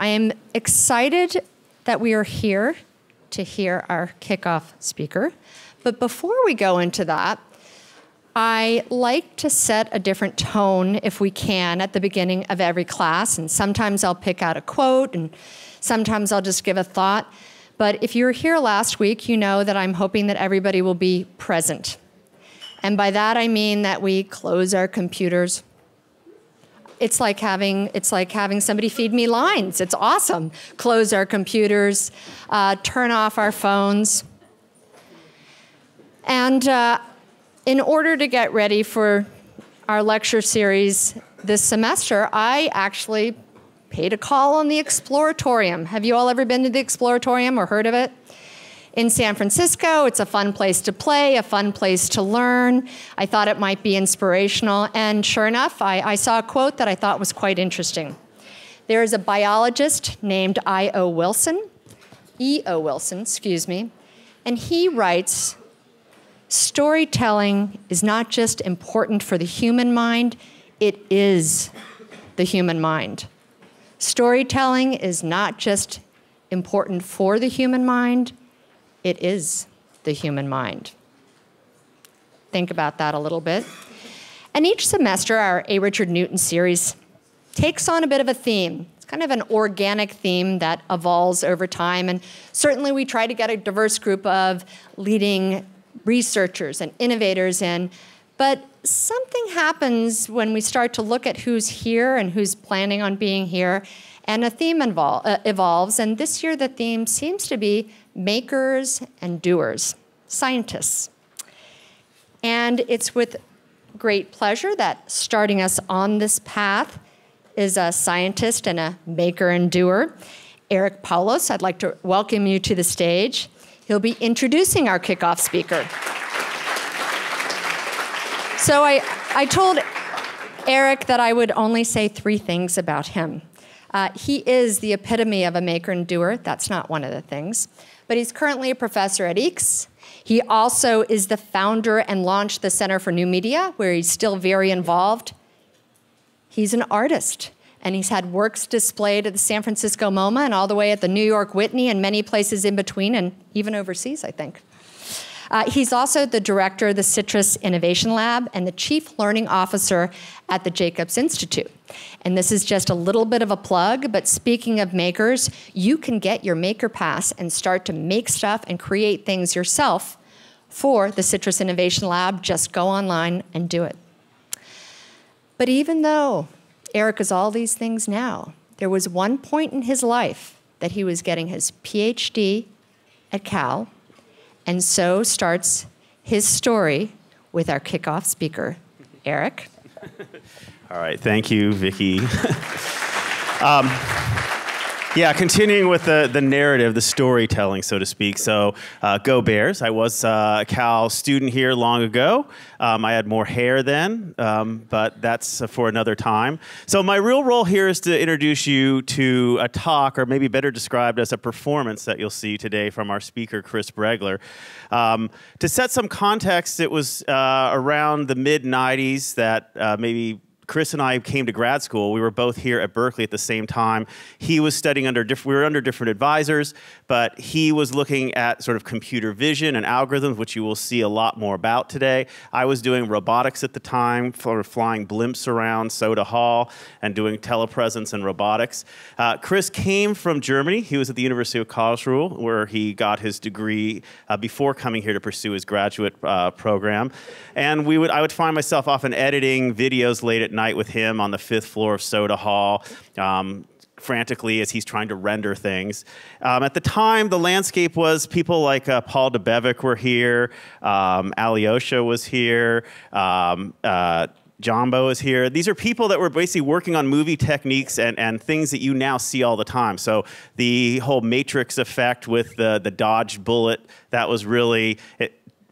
I am excited that we are here to hear our kickoff speaker. But before we go into that, I like to set a different tone, if we can, at the beginning of every class. And sometimes I'll pick out a quote, and sometimes I'll just give a thought. But if you were here last week, you know that I'm hoping that everybody will be present. And by that I mean that we close our computers. It's like having somebody feed me lines. It's awesome. Close our computers, turn off our phones. And in order to get ready for our lecture series this semester, I actually paid a call on the Exploratorium. Have you all ever been to the Exploratorium or heard of it? In San Francisco, it's a fun place to play, a fun place to learn. I thought it might be inspirational, and sure enough, I saw a quote that I thought was quite interesting. There is a biologist named E.O. Wilson, and he writes, "Storytelling is not just important for the human mind, it is the human mind." Storytelling is not just important for the human mind, it is the human mind. Think about that a little bit. And each semester, our A. Richard Newton series takes on a bit of a theme. It's kind of an organic theme that evolves over time. And certainly we try to get a diverse group of leading researchers and innovators in. But something happens when we start to look at who's here and who's planning on being here. And a theme evolves. And this year the theme seems to be makers and doers, scientists. And it's with great pleasure that starting us on this path is a scientist and a maker and doer, Eric Paulos. I'd like to welcome you to the stage. He'll be introducing our kickoff speaker. So I told Eric that I would only say 3 things about him. He is the epitome of a maker and doer. That's not one of the things. But he's currently a professor at EECS. He also is the founder and launched the Center for New Media, where he's still very involved. He's an artist, and he's had works displayed at the San Francisco MoMA and all the way at the New York Whitney and many places in between, and even overseas, I think. He's also the director of the Citrus Innovation Lab and the chief learning officer at the Jacobs Institute. And this is just a little bit of a plug, but speaking of makers, you can get your Maker Pass and start to make stuff and create things yourself for the Citrus Innovation Lab. Just go online and do it. But even though Eric is all these things now, there was one point in his life that he was getting his PhD at Cal. And so starts his story with our kickoff speaker, Eric. All right, thank you, Vicki. Yeah, continuing with the narrative, the storytelling, so to speak. So, go Bears. I was a Cal student here long ago. I had more hair then, but that's for another time. So my real role here is to introduce you to a talk, or maybe better described as a performance that you'll see today from our speaker, Chris Bregler. To set some context, it was around the mid-90s that maybe Chris and I came to grad school. We were both here at Berkeley at the same time. He was studying we were under different advisors, but he was looking at sort of computer vision and algorithms, which you will see a lot more about today. I was doing robotics at the time, flying blimps around Soda Hall and doing telepresence and robotics. Chris came from Germany. He was at the University of Karlsruhe, where he got his degree before coming here to pursue his graduate program. And I would find myself often editing videos late at night with him on the 5th floor of Soda Hall, frantically as he's trying to render things. At the time, the landscape was people like Paul Debevec were here, Alyosha was here, Jumbo is here. These are people that were basically working on movie techniques and things that you now see all the time. So the whole matrix effect with the dodged bullet, that was really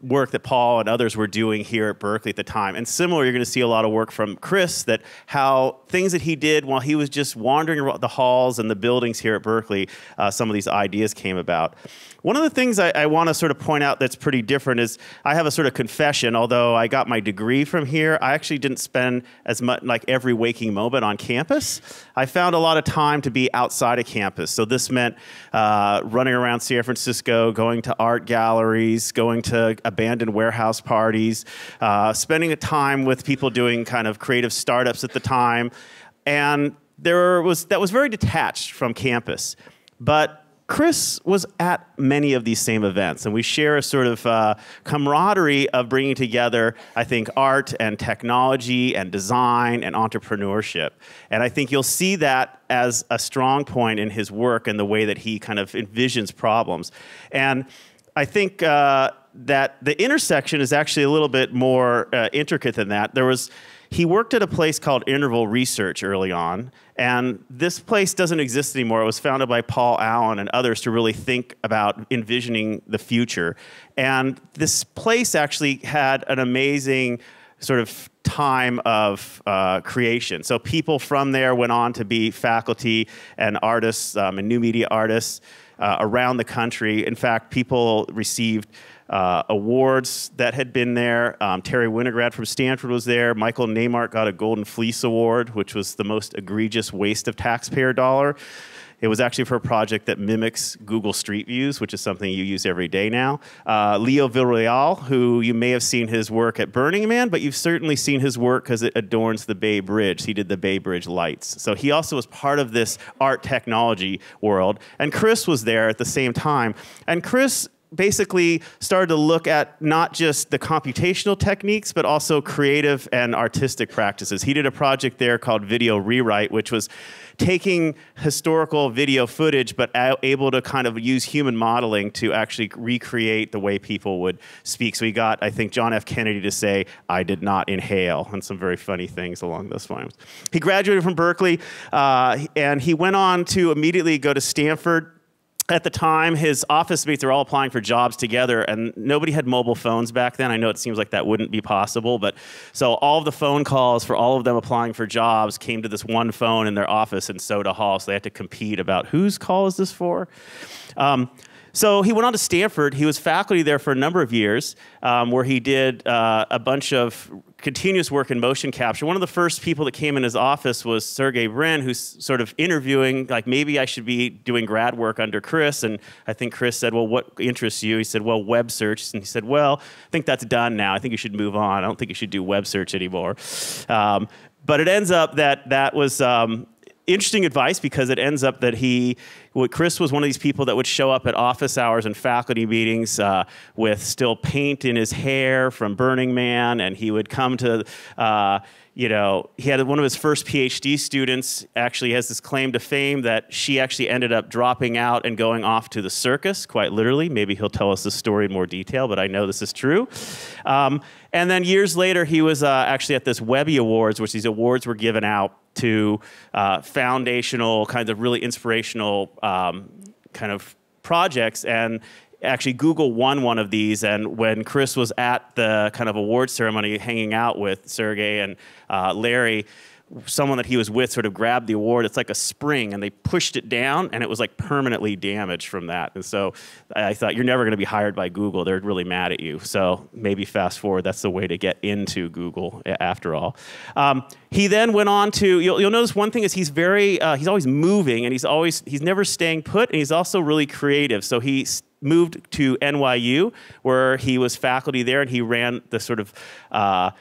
work that Paul and others were doing here at Berkeley at the time. And similar, you're going to see a lot of work from Chris, that how things that he did while he was just wandering around the halls and the buildings here at Berkeley, some of these ideas came about. One of the things I want to sort of point out that's pretty different is I have a sort of confession. Although I got my degree from here, I actually didn't spend as much, like every waking moment on campus. I found a lot of time to be outside of campus. So this meant running around San Francisco, going to art galleries, going to abandoned warehouse parties, spending a time with people doing kind of creative startups at the time. And that was very detached from campus. But Chris was at many of these same events, and we share a sort of camaraderie of bringing together, I think, art and technology and design and entrepreneurship. And I think you'll see that as a strong point in his work and the way that he kind of envisions problems. And I think that the intersection is actually a little bit more intricate than that. He worked at a place called Interval Research early on, and this place doesn't exist anymore. It was founded by Paul Allen and others to really think about envisioning the future. And this place actually had an amazing sort of time of creation. So people from there went on to be faculty and artists and new media artists around the country. In fact, people received awards that had been there. Terry Winograd from Stanford was there. Michael Neymart got a Golden Fleece Award, which was the most egregious waste of taxpayer dollar. It was actually for a project that mimics Google Street Views, which is something you use every day now. Leo Villarreal, who you may have seen his work at Burning Man, but you've certainly seen his work because it adorns the Bay Bridge. He did the Bay Bridge lights. So he also was part of this art technology world. And Chris was there at the same time. And Chris basically started to look at not just the computational techniques, but also creative and artistic practices. He did a project there called Video Rewrite, which was taking historical video footage, but able to kind of use human modeling to actually recreate the way people would speak. So he got, I think, John F. Kennedy to say, "I did not inhale," and some very funny things along those lines. He graduated from Berkeley, and he went on to immediately go to Stanford. At the time, his office mates are all applying for jobs together, and nobody had mobile phones back then. I know it seems like that wouldn't be possible, but so all of the phone calls for all of them applying for jobs came to this one phone in their office in Soda Hall, so they had to compete about whose call is this for. So he went on to Stanford. He was faculty there for a number of years, where he did a bunch of continuous work in motion capture. One of the first people that came in his office was Sergey Brin, who's sort of interviewing, like, maybe I should be doing grad work under Chris. And I think Chris said, well, what interests you? He said, well, web search. And he said, well, I think that's done now. I think you should move on. I don't think you should do web search anymore. But it ends up that was interesting advice, because it ends up that Chris was one of these people that would show up at office hours and faculty meetings with still paint in his hair from Burning Man, and he would come to, he had one of his first PhD students actually has this claim to fame that she actually ended up dropping out and going off to the circus, quite literally. Maybe he'll tell us the story in more detail, but I know this is true. And then years later, he was actually at this Webby Awards, which these awards were given out to foundational, kinds of really inspirational kind of projects. And actually, Google won one of these. And when Chris was at the kind of award ceremony hanging out with Sergey and Larry, someone that he was with sort of grabbed the award. It's like a spring, and they pushed it down, and it was like permanently damaged from that. And so I thought, you're never going to be hired by Google. They're really mad at you. So maybe fast forward, that's the way to get into Google after all. He then went on to, you'll notice one thing is he's always moving, and he's never staying put, and he's also really creative. So he moved to NYU, where he was faculty there, and he ran the sort of,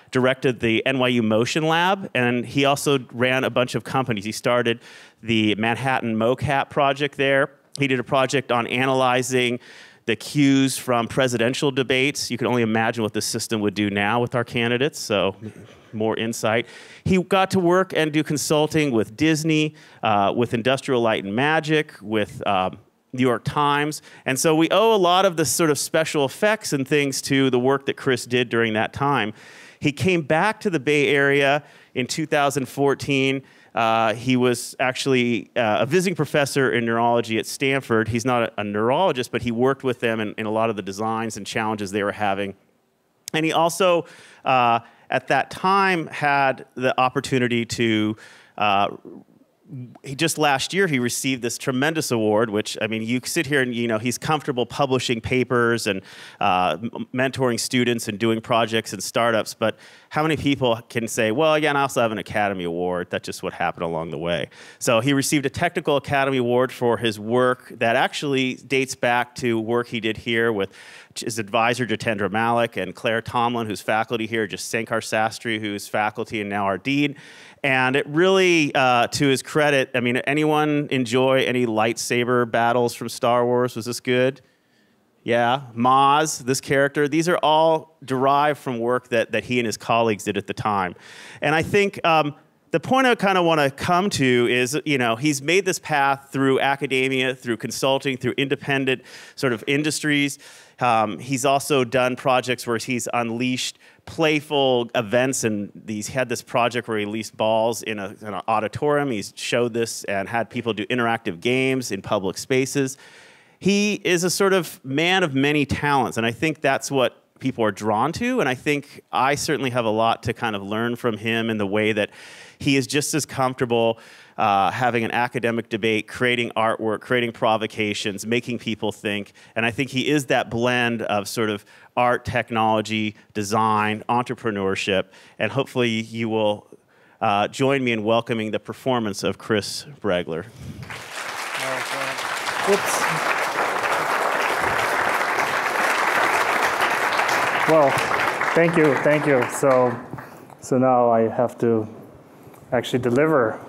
directed the NYU Motion Lab, and he also ran a bunch of companies. He started the Manhattan MoCap project there. He did a project on analyzing the cues from presidential debates. You can only imagine what the system would do now with our candidates, so more insight. He got to work and do consulting with Disney, with Industrial Light and Magic, with New York Times. And so we owe a lot of the sort of special effects and things to the work that Chris did during that time. He came back to the Bay Area in 2014. He was actually a visiting professor in neurology at Stanford. He's not a neurologist, but he worked with them in a lot of the designs and challenges they were having And he also, at that time, had the opportunity to just last year, he received this tremendous award, which, I mean, you sit here and, he's comfortable publishing papers and mentoring students and doing projects and startups, but how many people can say, well, again, I also have an Academy Award. That's just what happened along the way. So he received a Technical Academy Award for his work that actually dates back to work he did here with his advisor, Jitendra Malik, and Claire Tomlin, who's faculty here, just Sankar Sastry, who's faculty and now our dean. And it really, to his credit, I mean, anyone enjoy any lightsaber battles from Star Wars? Was this good? Yeah, Maz, this character, these are all derived from work that he and his colleagues did at the time. And I think the point I kind of want to come to is, he's made this path through academia, through consulting, through independent sort of industries. He's also done projects where he's unleashed playful events, and he's had this project where he released balls in an auditorium. He's showed this and had people do interactive games in public spaces. He is a sort of man of many talents, and I think that's what people are drawn to, and I think I certainly have a lot to kind of learn from him in the way that he is just as comfortable having an academic debate, creating artwork, creating provocations, making people think, and I think he is that blend of sort of art, technology, design, entrepreneurship, and hopefully you will join me in welcoming the performance of Chris Bregler. Well, thank you. So now I have to actually deliver.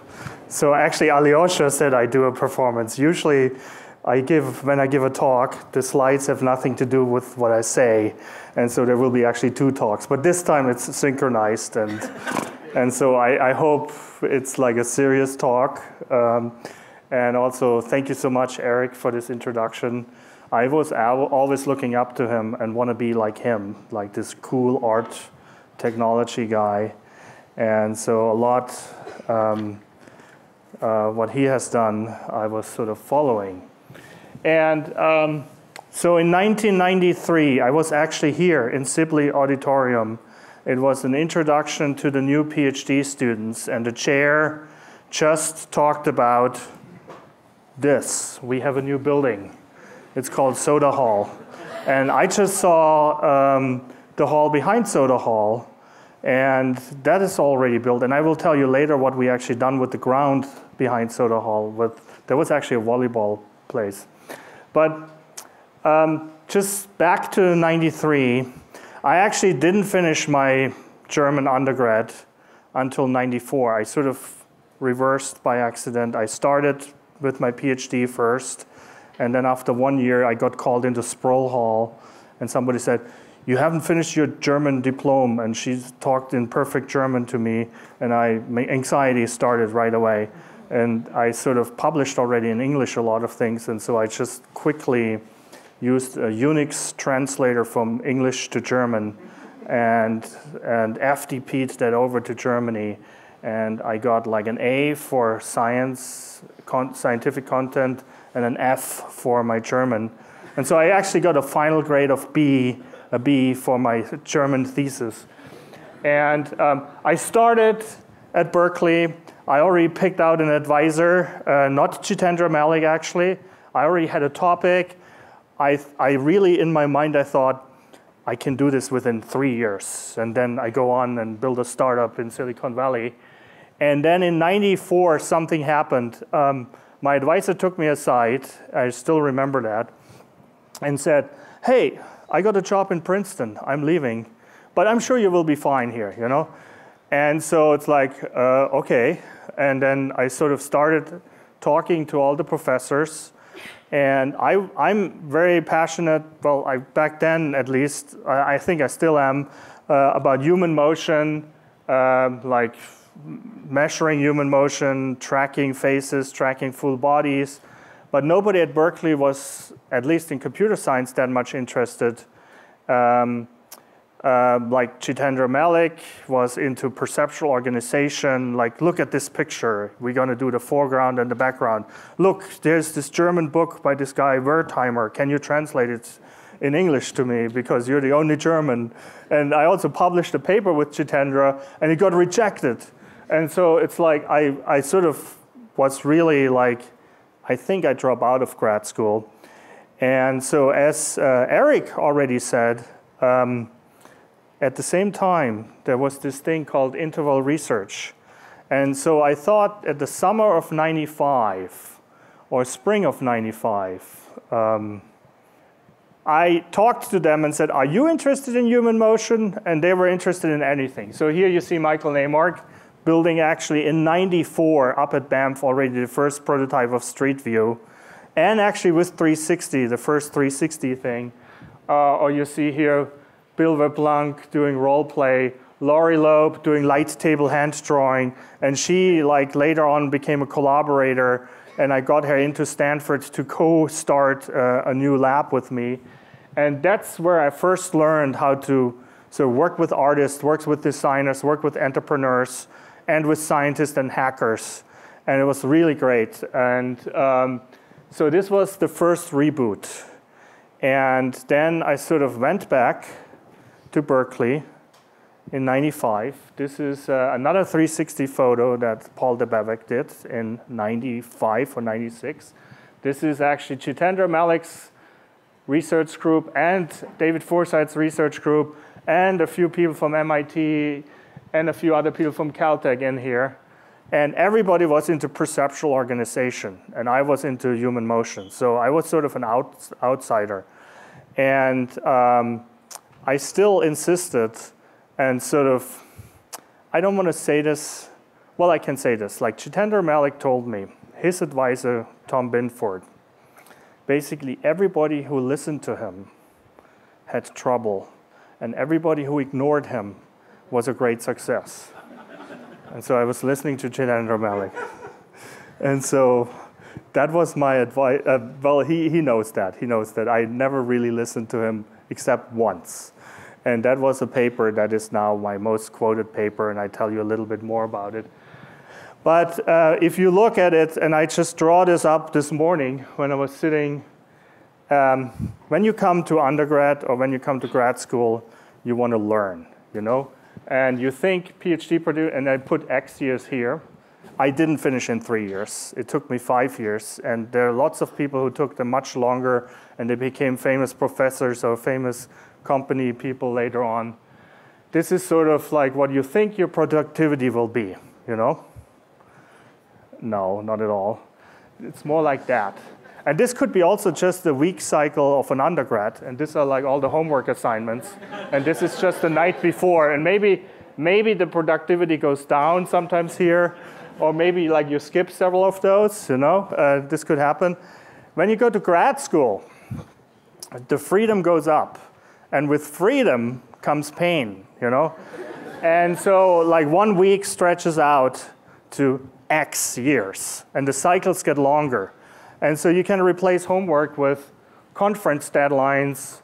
So actually, Alyosha said I do a performance. Usually, when I give a talk, the slides have nothing to do with what I say, and so there will be actually 2 talks. But this time it's synchronized, and so I hope it's like a serious talk. And also, thank you so much, Eric, for this introduction. I was always looking up to him and want to be like him, like this cool art technology guy. And so a lot, what he has done, I was sort of following. And so in 1993, I was actually here in Sibley Auditorium. It was an introduction to the new PhD students, and the chair just talked about this. We have a new building. It's called Soda Hall. And I just saw the hall behind Soda Hall, and that is already built. And I will tell you later what we actually done with the ground behind Soda Hall. There was actually a volleyball place. But just back to 93, I actually didn't finish my German undergrad until 94. I sort of reversed by accident. I started with my PhD first, and then after 1 year, I got called into Sproul Hall, and somebody said, "You haven't finished your German diploma," and she talked in perfect German to me, and my anxiety started right away. And I sort of published already in English a lot of things, and so I just quickly used a Unix translator from English to German, and FTP'd that over to Germany, and I got like an A for scientific content, and an F for my German. And so I actually got a final grade of a B for my German thesis. And I started at Berkeley. I already picked out an advisor, not Jitendra Malik actually. I already had a topic. I really, in my mind, I thought, I can do this within 3 years. And then I go on and build a startup in Silicon Valley. And then in 94, something happened. My advisor took me aside, I still remember that, and said, "Hey, I got a job in Princeton, I'm leaving, but I'm sure you will be fine here, you know?" And so it's like, okay. And then I sort of started talking to all the professors, and I'm very passionate, well, back then at least, I think I still am, about human motion, like measuring human motion, tracking faces, tracking full bodies. But nobody at Berkeley was, at least in computer science, that much interested. Like Jitendra Malik was into perceptual organization, like, look at this picture. We're going to do the foreground and the background. Look, there's this German book by this guy, Wertheimer. Can you translate it in English to me because you're the only German. And I also published a paper with Jitendra, and it got rejected. And so it's like I sort of was really like, I think I drop out of grad school. And so as Eric already said, at the same time, there was this thing called interval research. And so I thought at the summer of 95 or spring of 95, I talked to them and said, are you interested in human motion? And they were interested in anything. So here you see Michael Neymark building actually in 94 up at Banff already the first prototype of Street View. And actually with 360, the first 360 thing. Or you see here Bill Verblanc doing role play, Laurie Loeb doing light table hand drawing, and she like later on became a collaborator, and I got her into Stanford to co-start a new lab with me. And that's where I first learned how to work with artists, work with designers, work with entrepreneurs, and with scientists and hackers. And it was really great. And so this was the first Reboot. And then I sort of went back to Berkeley in 95. This is another 360 photo that Paul Debevec did in 95 or 96. This is actually Jitendra Malik's research group and David Forsythe's research group and a few people from MIT and a few other people from Caltech in here. And everybody was into perceptual organization, and I was into human motion. So I was sort of an outsider. And I still insisted and sort of, I don't want to say this, well, I can say this. Like Jitendra Malik told me, his advisor, Tom Binford, basically everybody who listened to him had trouble, and everybody who ignored him was a great success. And so I was listening to Jitendra Malik. And so that was my advice. Well, he knows that. He knows that I never really listened to him except once. And that was a paper that is now my most quoted paper, and I tell you a little bit more about it. But if you look at it, and I just draw this up this morning when I was sitting, when you come to undergrad or when you come to grad school, you want to learn, you know? And you think PhD produce, and I put X years here. I didn't finish in 3 years. It took me 5 years, and there are lots of people who took them much longer, and they became famous professors or famous company people later on. This is sort of like what you think your productivity will be, you know? No, not at all. It's more like that. And this could be also just the week cycle of an undergrad, and these are like all the homework assignments, and this is just the night before, and maybe the productivity goes down sometimes here, or maybe like you skip several of those, you know? This could happen. When you go to grad school, the freedom goes up. And with freedom comes pain, you know? And so like 1 week stretches out to X years, and the cycles get longer. And so you can replace homework with conference deadlines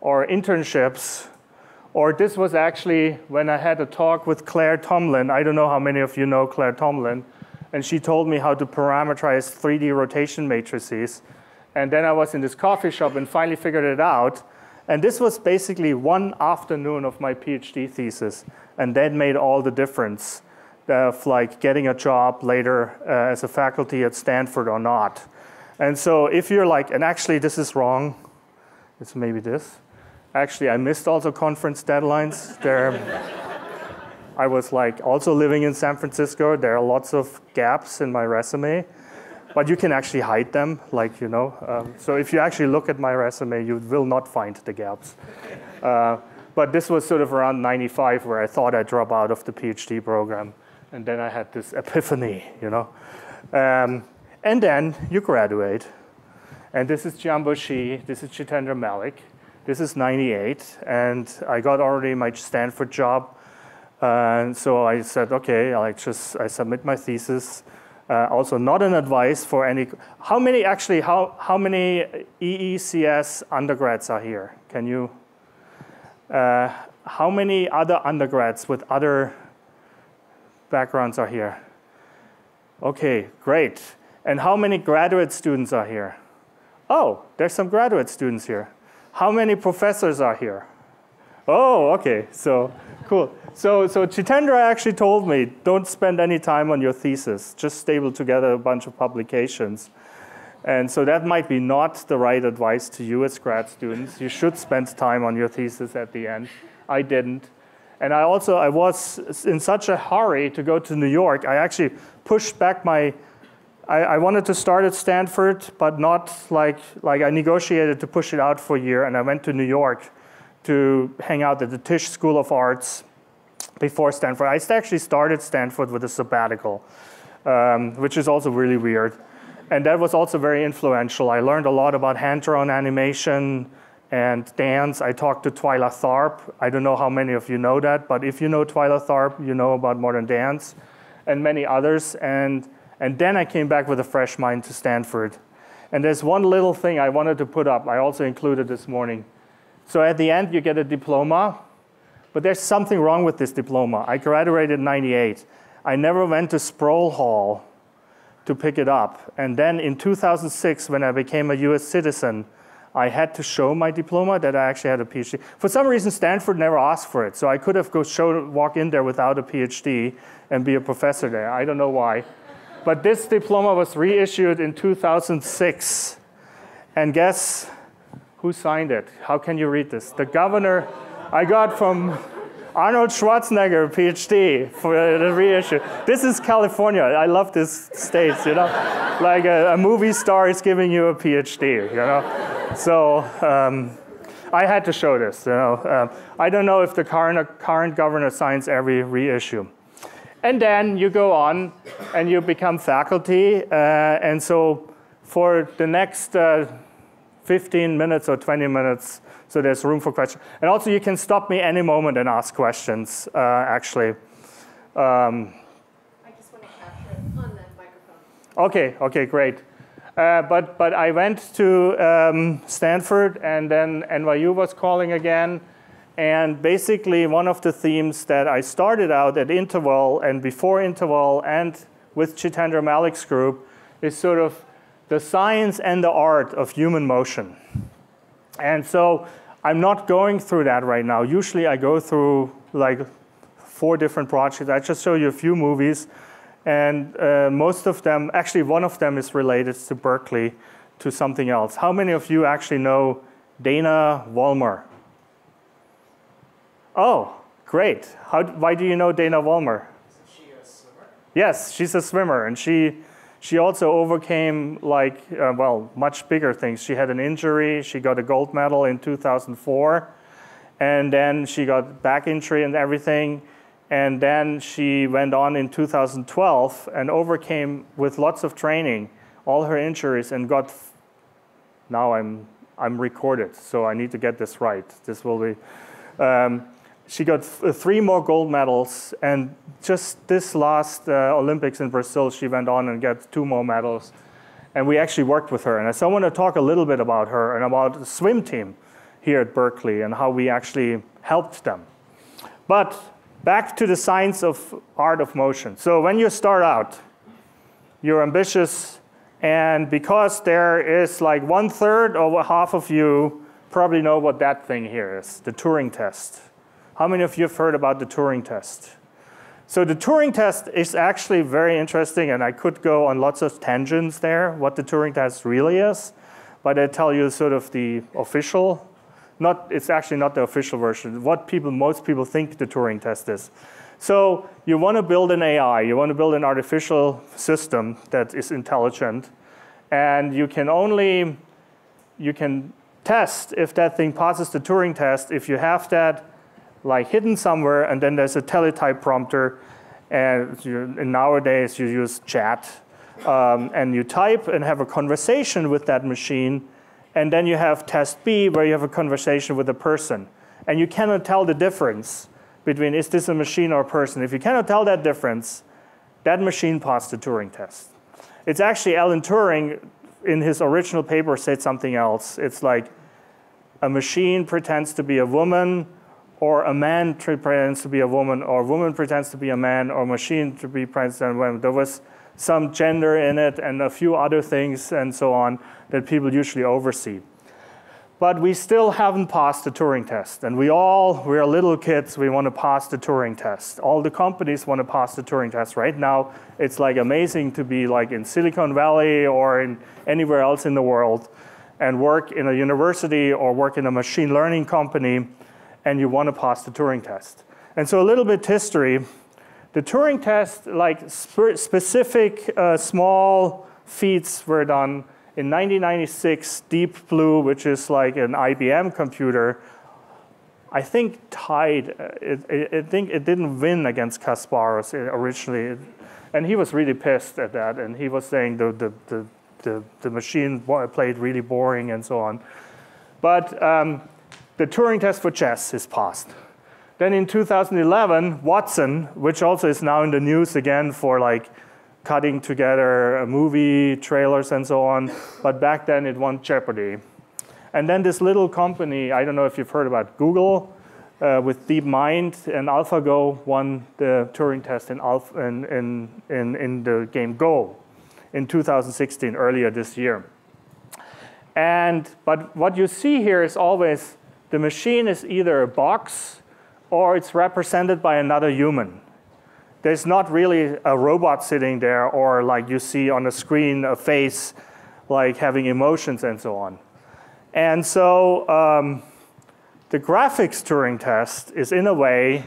or internships. Or this was actually when I had a talk with Claire Tomlin. I don't know how many of you know Claire Tomlin. And she told me how to parameterize 3D rotation matrices. And then I was in this coffee shop and finally figured it out. And this was basically one afternoon of my PhD thesis, and that made all the difference of like getting a job later as a faculty at Stanford or not. And so if you're like, and actually this is wrong, it's maybe this. Actually, I missed also conference deadlines. I was like also living in San Francisco. There are lots of gaps in my resume. But you can actually hide them, like, you know. So if you actually look at my resume, you will not find the gaps. But this was sort of around 95 where I thought I'd drop out of the PhD program. And then I had this epiphany, you know. And then you graduate. And this is Jiambo Shi. This is Jitendra Malik. This is 98. And I got already my Stanford job. And so I said, OK, I submit my thesis. Also, not an advice for any. How many EECS undergrads are here? Can you? How many other undergrads with other backgrounds are here? Okay, great. And how many graduate students are here? Oh, there's some graduate students here. How many professors are here? Oh, okay, so cool. So Jitendra actually told me, don't spend any time on your thesis, just stable together a bunch of publications. And so that might be not the right advice to you as grad students. You should spend time on your thesis at the end. I didn't. And I was in such a hurry to go to New York, I actually pushed back I wanted to start at Stanford, but not like I negotiated to push it out for a year, and I went to New York to hang out at the Tisch School of Arts before Stanford. I actually started Stanford with a sabbatical, which is also really weird. And that was also very influential. I learned a lot about hand-drawn animation and dance. I talked to Twyla Tharp. I don't know how many of you know that, but if you know Twyla Tharp, you know about modern dance and many others. And then I came back with a fresh mind to Stanford. And there's one little thing I wanted to put up. I also included this morning. So at the end, you get a diploma. But there's something wrong with this diploma. I graduated in '98. I never went to Sproul Hall to pick it up. And then in 2006, when I became a US citizen, I had to show my diploma that I actually had a PhD. For some reason, Stanford never asked for it. So I could have walk in there without a PhD and be a professor there. I don't know why. But this diploma was reissued in 2006. And guess who signed it? How can you read this? The governor I got from Arnold Schwarzenegger, PhD, for the reissue. This is California. I love this state, you know? Like a movie star is giving you a PhD, you know? So I had to show this, you know? I don't know if the current governor signs every reissue. And then you go on and you become faculty. And so for the next 15 minutes or 20 minutes, so there's room for questions. And also you can stop me any moment and ask questions, actually. I just want to capture it on the microphone. Okay, great. But I went to Stanford, and then NYU was calling again. And basically, one of the themes that I started out at Interval and before Interval and with Jitendra Malik's group is sort of the science and the art of human motion. And so I'm not going through that right now. Usually I go through like 4 different projects. I just show you a few movies. And most of them, actually one of them is related to Berkeley, to something else. How many of you actually know Dana Vollmer? Oh, great. Why do you know Dana Vollmer? Isn't she a swimmer? Yes, she's a swimmer. And she also overcame like, well, much bigger things. She had an injury. She got a gold medal in 2004. And then she got back injury and everything. And then she went on in 2012 and overcame, with lots of training, all her injuries and got, now I'm recorded, so I need to get this right. This will be, she got 3 more gold medals, and just this last Olympics in Brazil, she went on and got 2 more medals. And we actually worked with her. And so I want to talk a little bit about her and about the swim team here at Berkeley and how we actually helped them. But back to the science of art of motion. So when you start out, you're ambitious, and because there is like 1/3 or half of you probably know what that thing here is, the Turing test. How many of you have heard about the Turing test? So the Turing test is actually very interesting, and I could go on lots of tangents there, what the Turing test really is, but I tell you sort of the official. It's actually not the official version. What most people think the Turing test is. So you want to build an AI. You want to build an artificial system that is intelligent. And you can test if that thing passes the Turing test if you have that like hidden somewhere, and then there's a teletype prompter. And nowadays you use chat. And you type and have a conversation with that machine. And then you have test B, where you have a conversation with a person. And you cannot tell the difference between, is this a machine or a person? If you cannot tell that difference, that machine passed the Turing test. It's actually Alan Turing, in his original paper, said something else. It's like a machine pretends to be a woman, or a man pretends to be a woman, or a woman pretends to be a man, or a machine pretends to be a woman. There was some gender in it and a few other things and so on that people usually oversee. But we still haven't passed the Turing test. And we're little kids, we want to pass the Turing test. All the companies want to pass the Turing test. Right now, it's like amazing to be like in Silicon Valley or in anywhere else in the world and work in a university or work in a machine learning company, and you want to pass the Turing test. And so a little bit history. The Turing test, like specific small feats were done in 1996. Deep Blue, which is like an IBM computer, I think tied. I think it didn't win against Kasparov originally, and he was really pissed at that. And he was saying the machine played really boring and so on. But the Turing test for chess is passed. Then in 2011, Watson, which also is now in the news again for like cutting together movie trailers and so on, but back then it won Jeopardy. And then this little company, I don't know if you've heard about Google, with DeepMind and AlphaGo won the Turing test in the game Go in 2016, earlier this year. But what you see here is always the machine is either a box or it's represented by another human. There's not really a robot sitting there or like you see on the screen a face like having emotions and so on. And so the graphics Turing test is in a way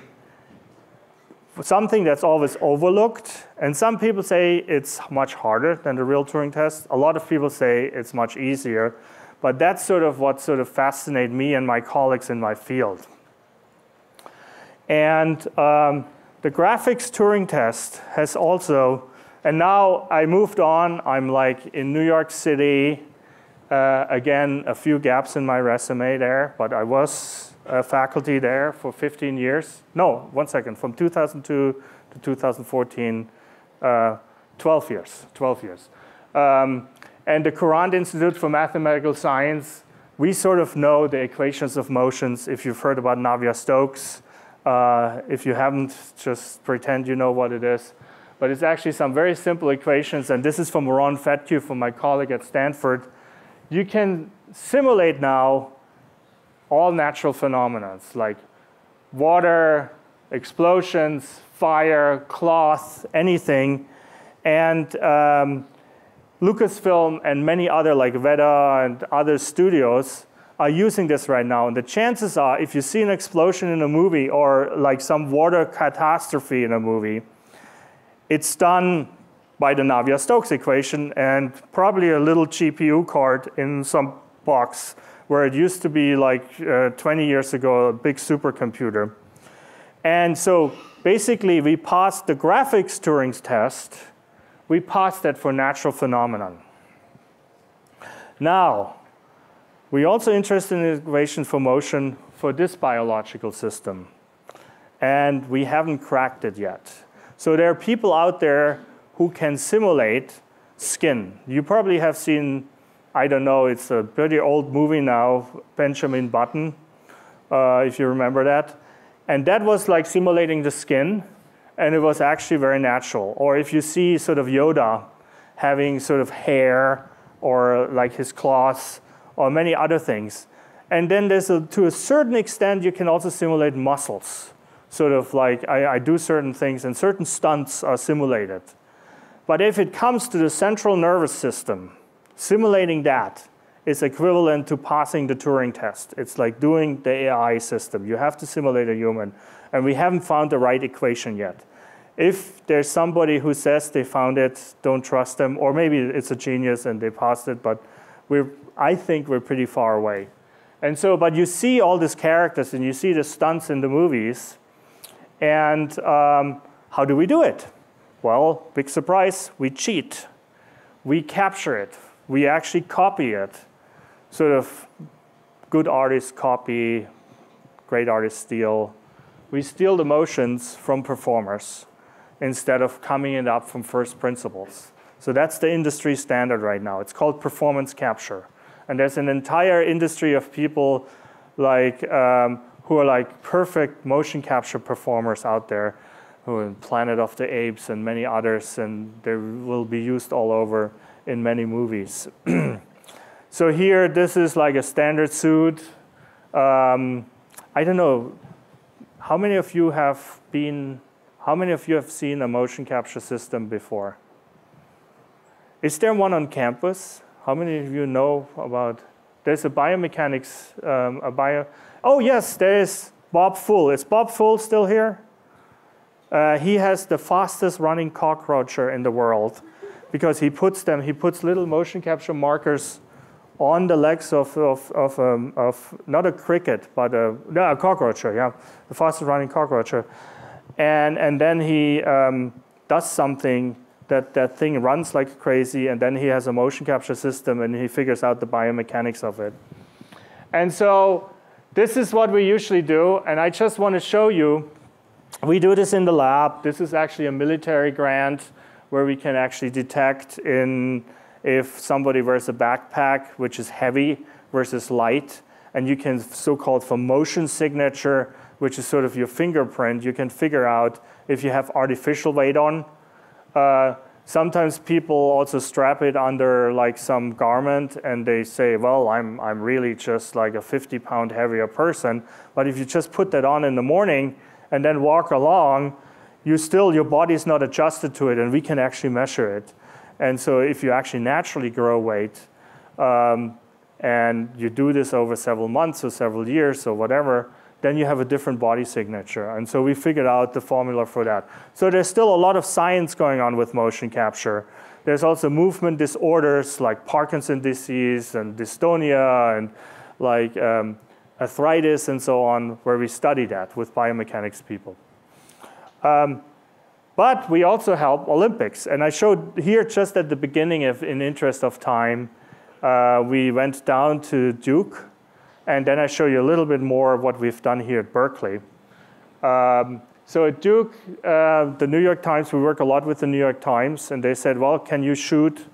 something that's always overlooked. And some people say it's much harder than the real Turing test. A lot of people say it's much easier. But that's sort of what sort of fascinates me and my colleagues in my field. And the graphics Turing test has also, and now I moved on. I'm like in New York City. Again, a few gaps in my resume there, but I was faculty there for 15 years. No, 1 second, from 2002 to 2014, 12 years. And the Courant Institute for Mathematical Science, we sort of know the equations of motions. If you've heard about Navier-Stokes, if you haven't, just pretend you know what it is. But it's actually some very simple equations, and this is from Ron Fetke, from my colleague at Stanford. You can simulate now all natural phenomena, like water, explosions, fire, cloth, anything. And Lucasfilm and many other, like Veda and other studios, are using this right now. And the chances are, if you see an explosion in a movie or like some water catastrophe in a movie, it's done by the Navier-Stokes equation and probably a little GPU card in some box where it used to be like 20 years ago, a big supercomputer. And so basically, we passed the graphics Turing test. We passed that for natural phenomenon. Now, we're also interested in equation for motion for this biological system. And we haven't cracked it yet. So there are people out there who can simulate skin. You probably have seen, I don't know, it's a pretty old movie now, Benjamin Button, if you remember that. And that was like simulating the skin, and it was actually very natural. Or if you see sort of Yoda having sort of hair or like his claws, or many other things. And then there's to a certain extent, you can also simulate muscles. Sort of like I do certain things and certain stunts are simulated. But if it comes to the central nervous system, simulating that is equivalent to passing the Turing test. It's like doing the AI system. You have to simulate a human. And we haven't found the right equation yet. If there's somebody who says they found it, don't trust them. Or maybe it's a genius and they passed it, but I think we're pretty far away. And so, but you see all these characters and you see the stunts in the movies. And how do we do it? Well, big surprise, we cheat. We capture it. We actually copy it. Sort of good artists copy, great artists steal. We steal the motions from performers instead of coming it up from first principles. So that's the industry standard right now. It's called performance capture. And there's an entire industry of people like, who are like perfect motion capture performers out there, who are in Planet of the Apes and many others, and they will be used all over in many movies. So here, this is like a standard suit. I don't know, how many of you have seen a motion capture system before? Is there one on campus? How many of you know about, there's a biomechanics, oh yes, there is Bob Full. Is Bob Full still here? He has the fastest running cockroacher in the world because he puts little motion capture markers on the legs of not a cricket, but a cockroacher, yeah, the fastest running cockroacher. And then he does something that thing runs like crazy, and then he has a motion capture system, and he figures out the biomechanics of it. And so this is what we usually do, and I just want to show you, we do this in the lab. This is actually a military grant where we can actually detect if somebody wears a backpack, which is heavy versus light, and you can, so-called for motion signature, which is sort of your fingerprint, you can figure out if you have artificial weight on. Sometimes people also strap it under like some garment and they say, well, I'm really just like a 50-pound heavier person. But if you just put that on in the morning and then walk along, your body's not adjusted to it, and we can actually measure it. And so if you actually naturally grow weight, and you do this over several months or several years or whatever, then you have a different body signature. And so we figured out the formula for that. So there's still a lot of science going on with motion capture. There's also movement disorders like Parkinson's disease and dystonia and like arthritis and so on, where we study that with biomechanics people. But we also help Olympics. And I showed here just at the beginning, in interest of time, we went down to Duke. And then I show you a little bit more of what we've done here at Berkeley. So at Duke, the New York Times, we work a lot with the New York Times. And they said, well, can you shoot,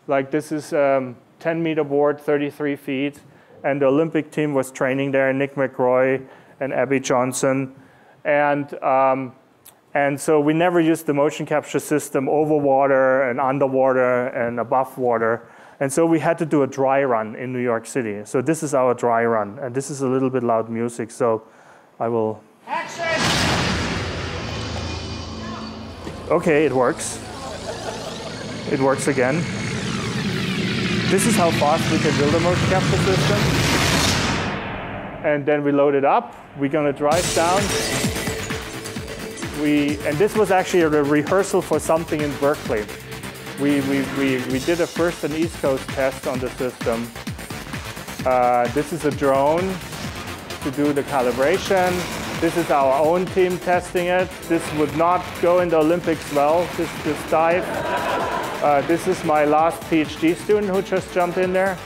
like this is 10-meter board, 33 feet. And the Olympic team was training there, Nick McRoy and Abby Johnson. And so we never used the motion capture system over water and underwater and above water. And so we had to do a dry run in New York City. So this is our dry run. And this is a little bit loud music, so I will. Action! OK, it works. It works again. This is how fast we can build a motion capture system. And then we load it up. We're going to drive down. And this was actually a rehearsal for something in Berkeley. We did a first and East Coast test on the system. This is a drone to do the calibration. This is our own team testing it. This would not go in the Olympics well, this dive. This is my last PhD student who just jumped in there.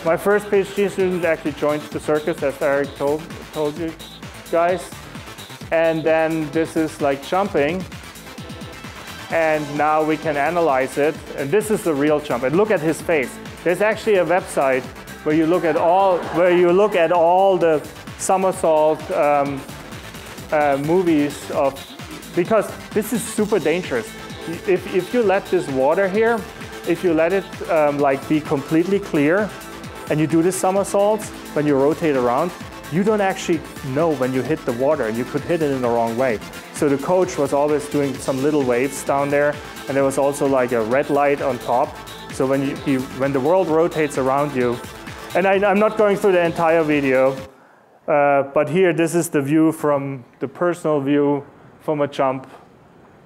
My first PhD student actually joined the circus, as Eric told you guys. And then this is like jumping. And now we can analyze it. And this is the real jump. And look at his face. There's actually a website where you look at all the somersault movies because this is super dangerous. If you let this water here, if you let it like be completely clear, and you do this somersaults when you rotate around, you don't actually know when you hit the water, and you could hit it in the wrong way. So the coach was always doing some little waves down there, and there was also like a red light on top. So when the world rotates around you, and I'm not going through the entire video, but here this is the view from the personal view from a jump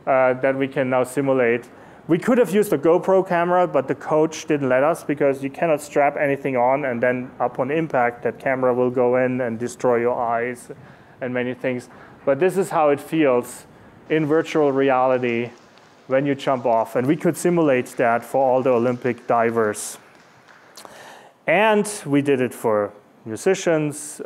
that we can now simulate. We could have used a GoPro camera, but the coach didn't let us because you cannot strap anything on, and then upon impact, that camera will go in and destroy your eyes and many things. But this is how it feels in virtual reality when you jump off. And we could simulate that for all the Olympic divers. And we did it for musicians.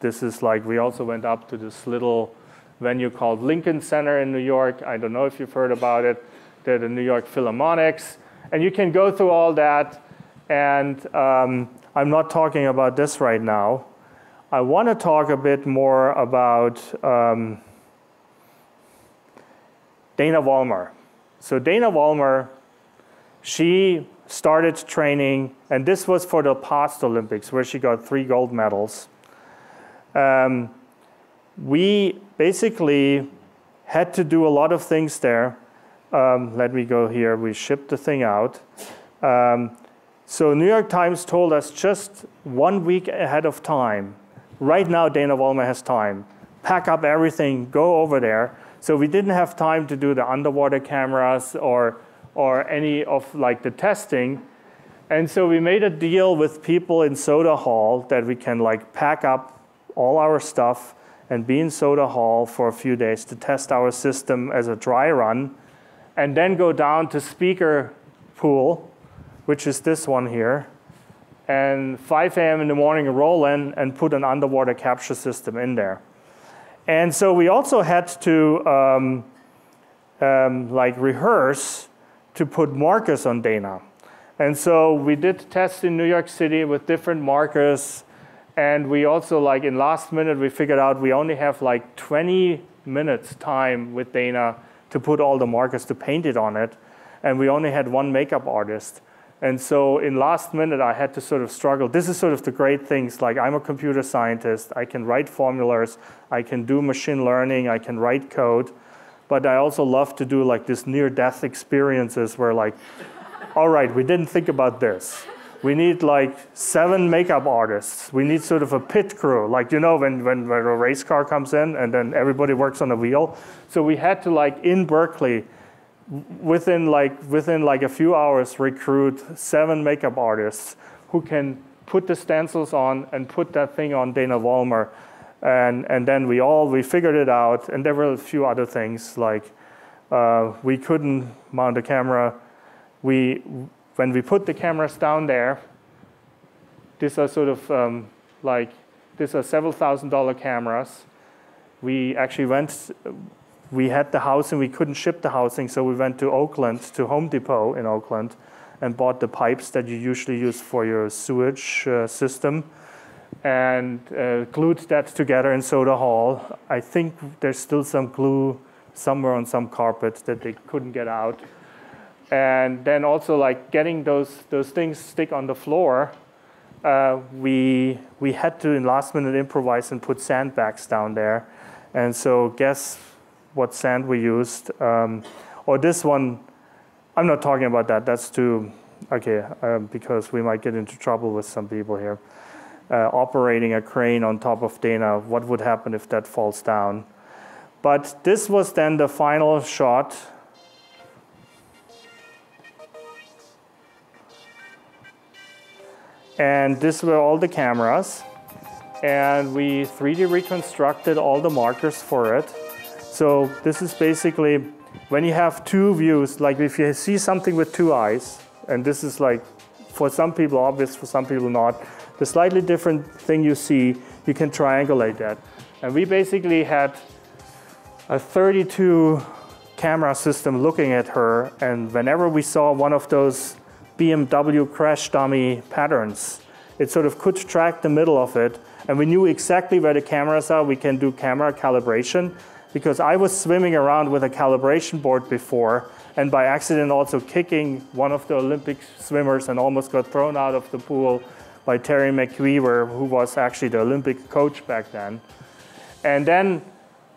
This is like, we also went up to this little venue called Lincoln Center in New York. I don't know if you've heard about it. They're the New York Philharmonics. And you can go through all that. And I'm not talking about this right now. I want to talk a bit more about Dana Vollmer. So Dana Vollmer, she started training, and this was for the past Olympics, where she got 3 gold medals. We basically had to do a lot of things there. Let me go here. We shipped the thing out. So New York Times told us just 1 week ahead of time, right now Dana Vollmer has time. Pack up everything, go over there. So we didn't have time to do the underwater cameras or any of like the testing. And so we made a deal with people in Soda Hall that we can like pack up all our stuff and be in Soda Hall for a few days to test our system as a dry run, and then go down to Speaker Pool, which is this one here, and 5 a.m. in the morning roll in and put an underwater capture system in there. And so we also had to like rehearse to put markers on Dana. And so we did tests in New York City with different markers. And we also, like in last minute, we figured out we only have like 20 minutes time with Dana to put all the markers, to paint it on it. And we only had 1 makeup artist. And so in last minute, I had to sort of struggle. This is sort of the great things, like I'm a computer scientist. I can write formulas. I can do machine learning. I can write code. But I also love to do like this near-death experiences where like, all right, we didn't think about this. We need like 7 makeup artists. We need sort of a pit crew, like, you know, when a race car comes in and then everybody works on a wheel. So we had to, like, in Berkeley, within like a few hours, recruit 7 makeup artists who can put the stencils on and put that thing on Dana Vollmer. And then we figured it out. And there were a few other things, like we couldn't mount a camera. When we put the cameras down there, these are sort of these are several $1,000 cameras. We actually we had the housing, we couldn't ship the housing, so we went to Oakland, to Home Depot in Oakland, and bought the pipes that you usually use for your sewage system, and glued that together in Soda Hall. I think there's still some glue somewhere on some carpet that they couldn't get out. And then also like getting those things stick on the floor, we had to in last minute improvise and put sandbags down there. And so guess what sand we used? Or this one, I'm not talking about that. That's too, okay, because we might get into trouble with some people here. Operating a crane on top of Dana, what would happen if that falls down? But this was then the final shot. And these were all the cameras. And we 3D reconstructed all the markers for it. So this is basically when you have 2 views, like if you see something with 2 eyes, and this is like, for some people obvious, for some people not, the slightly different thing you see, you can triangulate that. And we basically had a 32 camera system looking at her, and whenever we saw one of those BMW crash dummy patterns, it sort of could track the middle of it, and we knew exactly where the cameras are. We can do camera calibration, because I was swimming around with a calibration board before, and by accident also kicking one of the Olympic swimmers and almost got thrown out of the pool by Terry McWeaver, who was actually the Olympic coach back then. And then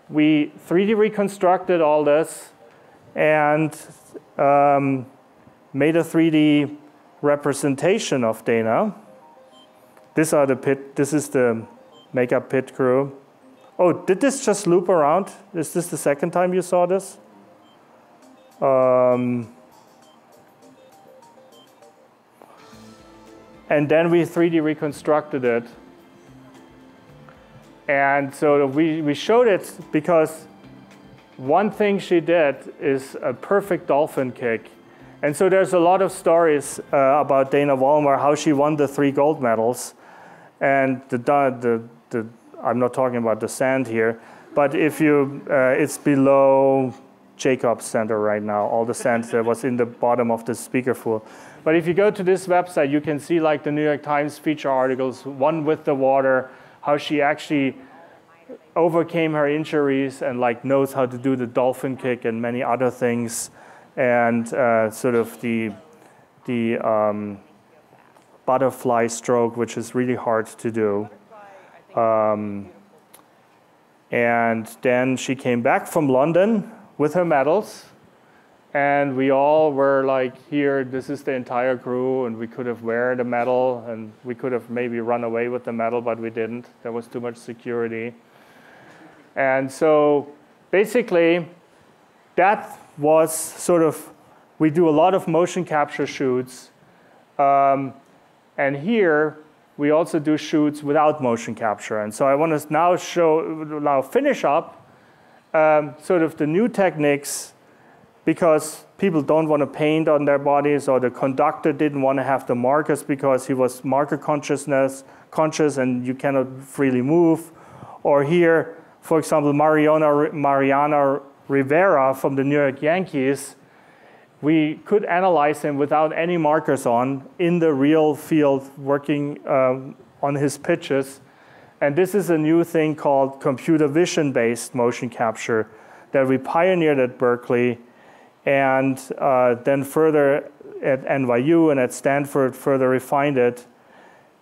we 3D reconstructed all this and made a 3D representation of Dana. This is the makeup pit crew. Oh, did this just loop around? Is this the second time you saw this? And then we 3D reconstructed it. And so we showed it because one thing she did is a perfect dolphin kick. And so there's a lot of stories about Dana Vollmer, how she won the 3 gold medals. And I'm not talking about the sand here, but if you, it's below Jacobs Center right now, all the sand that was in the bottom of the speaker pool. But if you go to this website, you can see like the New York Times feature articles, one with the water, how she actually overcame her injuries and like knows how to do the dolphin kick and many other things. And sort of the butterfly stroke, which is really hard to do. And then she came back from London with her medals. And we all were like, here, this is the entire crew, and we could have wear the medal, and we could have maybe run away with the medal, but we didn't. There was too much security. And so basically, that was sort of, we do a lot of motion capture shoots. And here, we also do shoots without motion capture. And so I want to now finish up sort of the new techniques, because people don't want to paint on their bodies, or the conductor didn't want to have the markers because he was marker conscious and you cannot freely move. Or here, for example, Mariano Rivera from the New York Yankees, we could analyze him without any markers on in the real field working on his pitches. And this is a new thing called computer vision-based motion capture that we pioneered at Berkeley, and then further at NYU and at Stanford further refined it.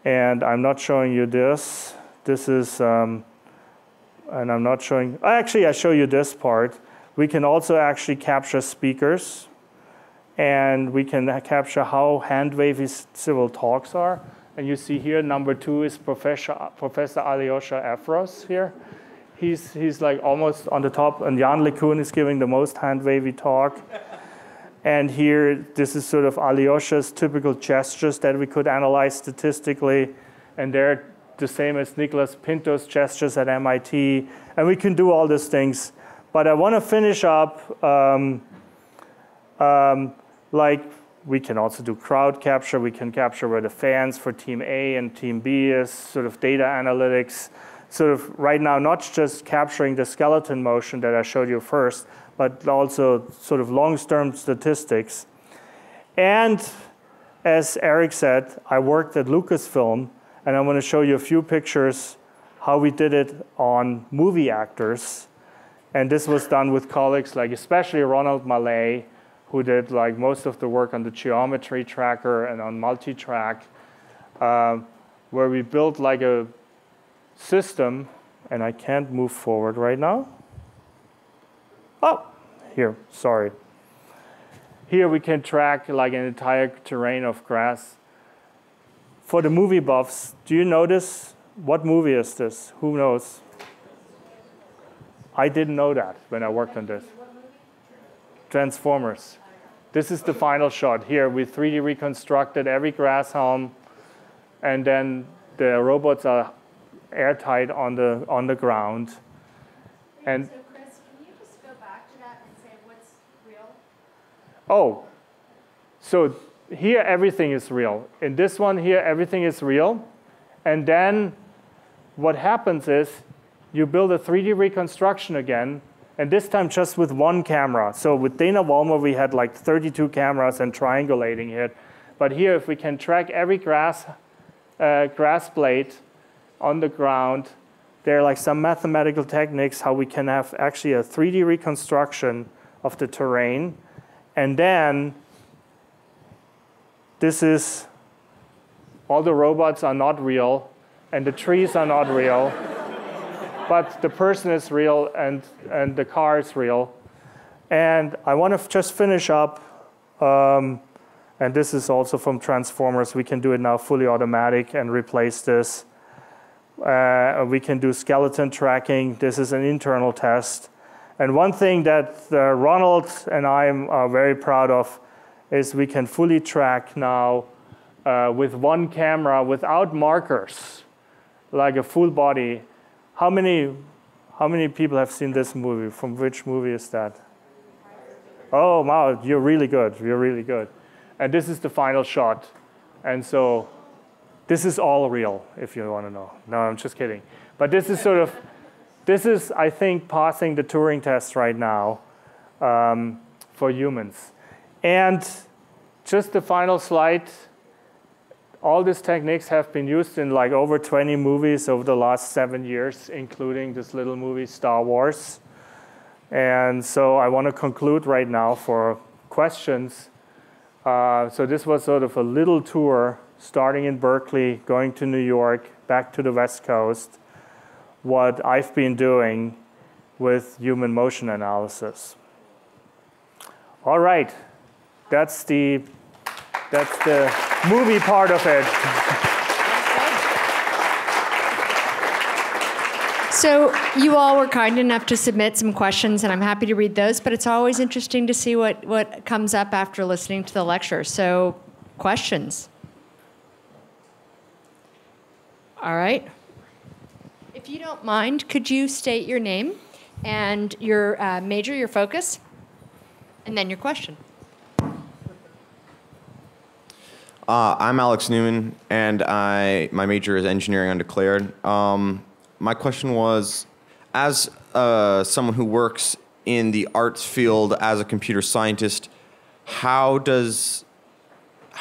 And I'm not showing you this. This is, and I'm not showing, actually I show you this part. We can also actually capture speakers, and we can capture how hand-wavy civil talks are. And you see here, number 2 is Professor Alyosha Afros here. He's like almost on the top, and Jan LeCun is giving the most hand-wavy talk. And here, this is sort of Alyosha's typical gestures that we could analyze statistically. And they're the same as Nicolas Pinto's gestures at MIT. And we can do all these things. But I want to finish up, like we can also do crowd capture. We can capture where the fans for team A and team B is, sort of data analytics. Sort of right now, not just capturing the skeleton motion that I showed you first, but also sort of long-term statistics. And as Eric said, I worked at Lucasfilm, and I'm going to show you a few pictures how we did it on movie actors. And this was done with colleagues like especially Ronald Malay, who did like most of the work on the geometry tracker and on multi-track, where we built like a system, and I can't move forward right now. Oh, here, sorry. Here we can track like an entire terrain of grass. For the movie buffs, do you notice what movie is this? Who knows? I didn't know that when I worked on this. Transformers. This is the final shot. Here we 3D reconstructed every grass helm, and then the robots are airtight on the ground. And so Chris, can you just go back to that and say what's real? Oh, so here everything is real. In this one here, everything is real. And then what happens is you build a 3D reconstruction again, and this time just with one camera. So with Dana Vollmer, we had like 32 cameras and triangulating it. But here, if we can track every grass blade on the ground, there are like some mathematical techniques how we can have actually a 3D reconstruction of the terrain. And then this is, all the robots are not real, and the trees are not real. But the person is real, and the car is real. And I want to just finish up, and this is also from Transformers. We can do it now fully automatic and replace this. We can do skeleton tracking. This is an internal test. And one thing that Ronald and I are very proud of is we can fully track now with one camera without markers, like a full body. How many people have seen this movie? From which movie is that? Oh, wow, you're really good. You're really good. And this is the final shot. And so this is all real, if you want to know. No, I'm just kidding. But this is sort of, this is, I think, passing the Turing test right now for humans. And just the final slide. All these techniques have been used in like over 20 movies over the last 7 years, including this little movie, Star Wars. And so I want to conclude right now for questions. So this was sort of a little tour, starting in Berkeley, going to New York, back to the West Coast, what I've been doing with human motion analysis. All right, that's the movie part of it. So you all were kind enough to submit some questions, and I'm happy to read those, but it's always interesting to see what comes up after listening to the lecture. So questions? All right. If you don't mind, could you state your name and your major, your focus, and then your question? I'm Alex Newman, and my major is engineering undeclared. My question was, as someone who works in the arts field as a computer scientist, how does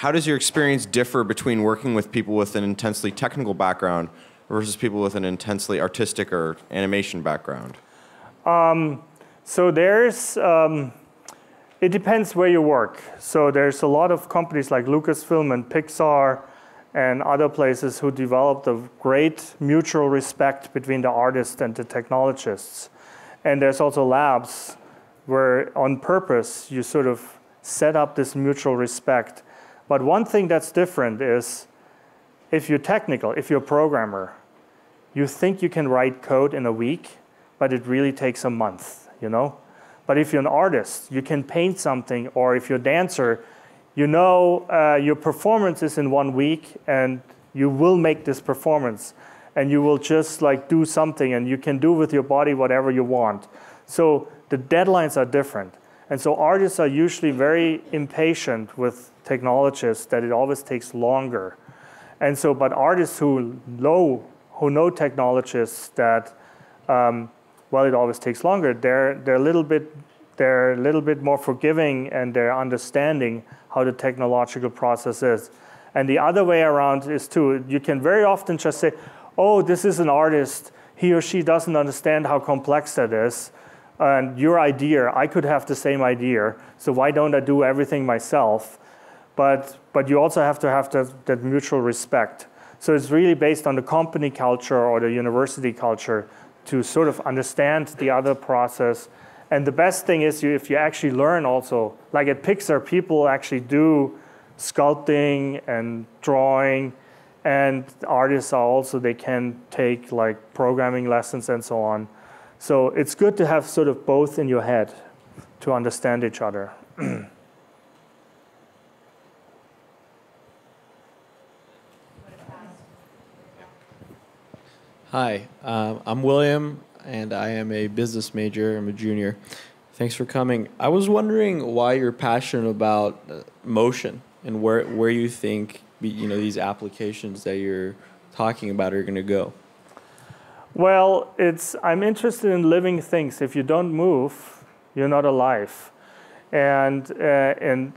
your experience differ between working with people with an intensely technical background versus people with an intensely artistic or animation background? So there's, it depends where you work. So there's a lot of companies like Lucasfilm and Pixar and other places who developed a great mutual respect between the artists and the technologists. And there's also labs where on purpose you sort of set up this mutual respect. But one thing that's different is if you're technical, if you're a programmer, you think you can write code in a week, but it really takes a month, you know? But if you're an artist, you can paint something, or if you're a dancer, you know your performance is in 1 week, and you will make this performance, and you will just like do something, and you can do with your body whatever you want. So the deadlines are different. And so artists are usually very impatient with technologists that it always takes longer. And so, but artists who know technologists that, well, it always takes longer, they're a little bit more forgiving, and they're understanding how the technological process is. And the other way around is too, you can very often just say, oh, this is an artist, he or she doesn't understand how complex that is, and your idea, I could have the same idea, so why don't I do everything myself? But you also have to have that mutual respect. So it's really based on the company culture or the university culture to sort of understand the other process. And the best thing is if you actually learn also, like at Pixar, people actually do sculpting and drawing, and artists are also, they can take like programming lessons and so on. So it's good to have sort of both in your head to understand each other. Hi, I'm William, and I am a business major. I'm a junior. Thanks for coming. I was wondering why you're passionate about motion and where you think these applications that you're talking about are going to go. Well, I'm interested in living things. If you don't move, you're not alive. And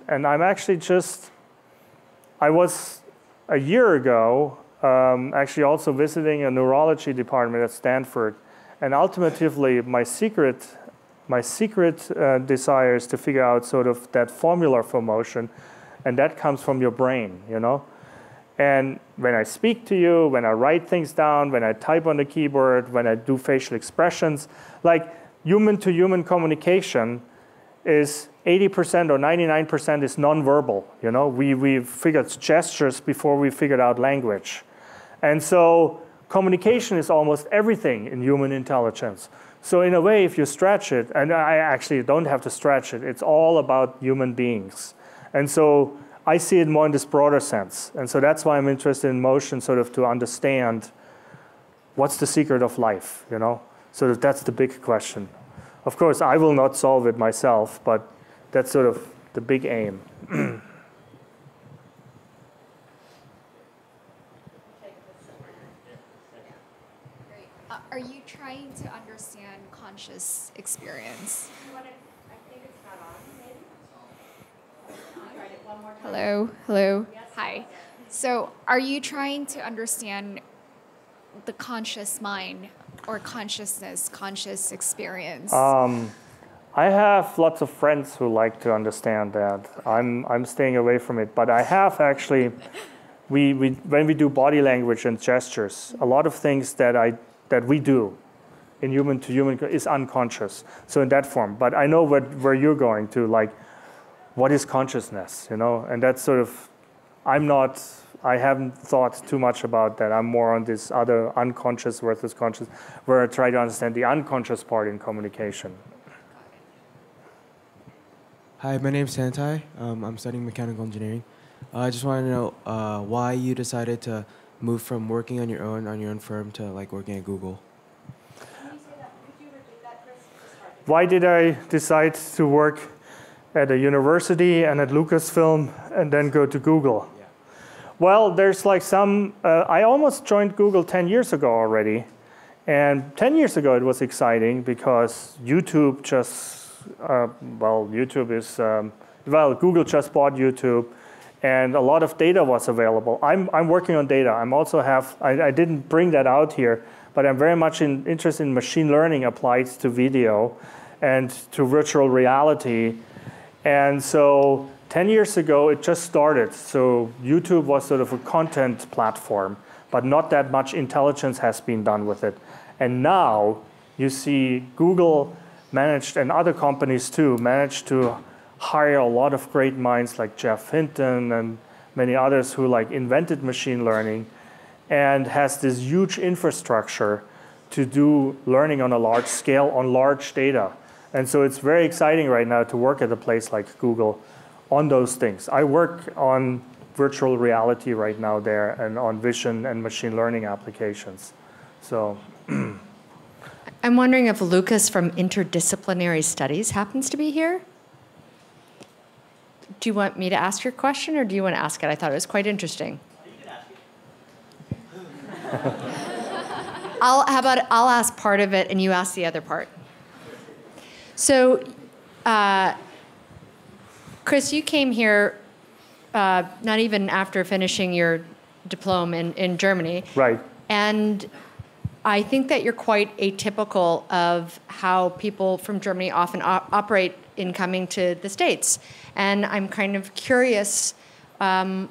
I'm actually I was a year ago actually also visiting a neurology department at Stanford. And ultimately, my secret desire is to figure out sort of that formula for motion, and that comes from your brain, you know? And when I speak to you, when I write things down, when I type on the keyboard, when I do facial expressions, like human-to-human communication is 80% or 99% is nonverbal, you know? We figured gestures before we figured out language. And so communication is almost everything in human intelligence. So in a way, if you stretch it, and I actually don't have to stretch it, it's all about human beings. And so I see it more in this broader sense. And so that's why I'm interested in motion, sort of to understand what's the secret of life, you know? So that's the big question. Of course, I will not solve it myself, but that's sort of the big aim. Are you trying to understand conscious experience? I think it's not on, maybe? Hello, hello, hi. So are you trying to understand the conscious mind or consciousness, conscious experience? I have lots of friends who like to understand that. I'm staying away from it, but I have actually. When we do body language and gestures, a lot of things that we do in human to human is unconscious. So in that form, but I know where you're going to, like, what is consciousness, you know? And that's sort of, I haven't thought too much about that. I'm more on this other unconscious versus conscious, where I try to understand the unconscious part in communication. Hi, my name's Santai. I'm studying mechanical engineering. I just wanted to know why you decided to move from working on your own firm to like working at Google. Can you say that? Could you repeat that, Chris? Why did I decide to work at a university and at Lucasfilm and then go to Google? Yeah. Well, there's like I almost joined Google 10 years ago already. And 10 years ago it was exciting because YouTube just, Google just bought YouTube. And a lot of data was available. I'm working on data. I didn't bring that out here, but I'm very much interested in machine learning applied to video and to virtual reality. And so 10 years ago, it just started. So YouTube was sort of a content platform, but not that much intelligence has been done with it. And now you see Google managed, and other companies too, managed to hire a lot of great minds like Jeff Hinton and many others who like invented machine learning and has this huge infrastructure to do learning on a large scale on large data. And so it's very exciting right now to work at a place like Google on those things. I work on virtual reality right now there and on vision and machine learning applications. So I'm wondering if Lucas from Interdisciplinary Studies happens to be here. Do you want me to ask your question, or do you want to ask it? I thought it was quite interesting. You can ask it. I'll ask part of it, and you ask the other part. So, Chris, you came here not even after finishing your diploma in Germany. right. And I think that you're quite atypical of how people from Germany often operate in coming to the States. And I'm kind of curious how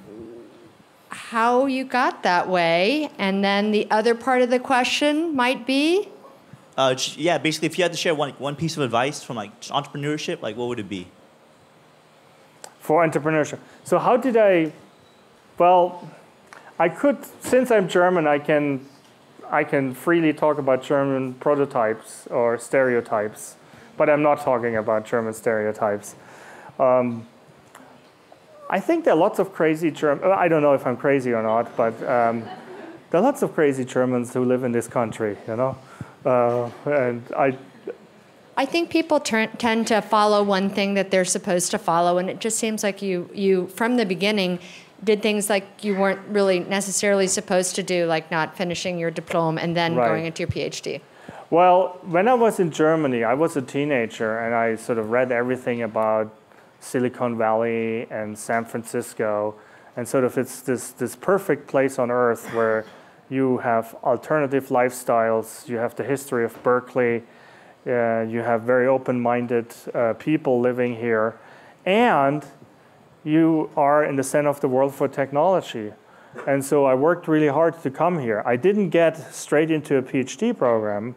you got that way. And then the other part of the question might be? Yeah, basically, if you had to share one piece of advice from like entrepreneurship, like what would it be? For entrepreneurship. So how did I could, since I'm German, I can freely talk about German prototypes or stereotypes, but I'm not talking about German stereotypes. I think there are lots of crazy I don't know if I'm crazy or not, but there are lots of crazy Germans who live in this country, you know? And I think people tend to follow one thing that they're supposed to follow, and it just seems like you from the beginning, did things like you weren't really necessarily supposed to do, like not finishing your diploma and then Right. going into your PhD. Well, when I was in Germany, I was a teenager, and I sort of read everything about Silicon Valley and San Francisco, and sort of it's this perfect place on earth where you have alternative lifestyles, you have the history of Berkeley, you have very open-minded people living here, and you are in the center of the world for technology. And so I worked really hard to come here. I didn't get straight into a PhD program,